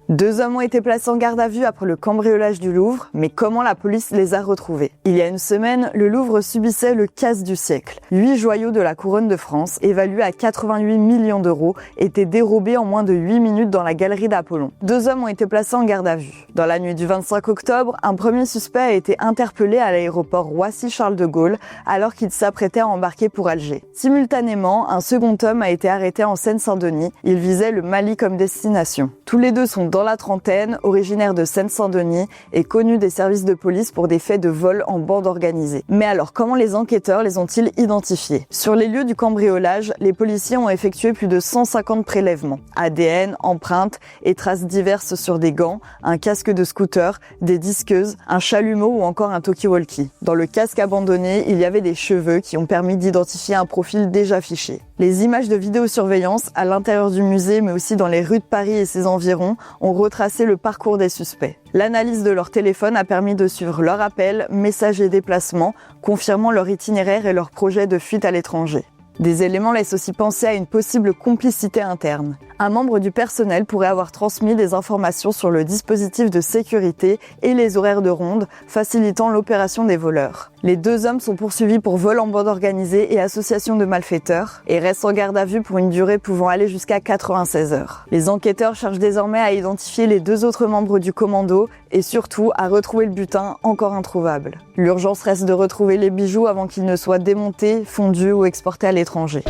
2 hommes ont été placés en garde à vue après le cambriolage du Louvre, mais comment la police les a retrouvés? Il y a une semaine, le Louvre subissait le casse du siècle. 8 joyaux de la couronne de France, évalués à 88 millions d'euros, étaient dérobés en moins de 8 minutes dans la galerie d'Apollon. 2 hommes ont été placés en garde à vue. Dans la nuit du 25 octobre, un premier suspect a été interpellé à l'aéroport Roissy-Charles de Gaulle alors qu'il s'apprêtait à embarquer pour Alger. Simultanément, un second homme a été arrêté en Seine-Saint-Denis. Il visait le Mali comme destination. Tous les deux sont dans la trentaine, originaires de Seine-Saint-Denis et connus des services de police pour des faits de vol en bande organisée. Mais alors, comment les enquêteurs les ont-ils identifiés? Sur les lieux du cambriolage, les policiers ont effectué plus de 150 prélèvements. ADN, empreintes et traces diverses sur des gants, un casque de scooter, des disqueuses, un chalumeau ou encore un talkie-walkie. Dans le casque abandonné, il y avait des cheveux qui ont permis d'identifier un profil déjà fiché. Les images de vidéosurveillance à l'intérieur du musée, mais aussi dans les rues de Paris et ses environs, ont retracé le parcours des suspects. L'analyse de leur téléphone a permis de suivre leurs appels, messages et déplacements, confirmant leur itinéraire et leur projet de fuite à l'étranger. Des éléments laissent aussi penser à une possible complicité interne. Un membre du personnel pourrait avoir transmis des informations sur le dispositif de sécurité et les horaires de ronde, facilitant l'opération des voleurs. Les 2 hommes sont poursuivis pour vol en bande organisée et association de malfaiteurs et restent en garde à vue pour une durée pouvant aller jusqu'à 96 heures. Les enquêteurs cherchent désormais à identifier les 2 autres membres du commando et surtout à retrouver le butin encore introuvable. L'urgence reste de retrouver les bijoux avant qu'ils ne soient démontés, fondus ou exportés à l'étranger.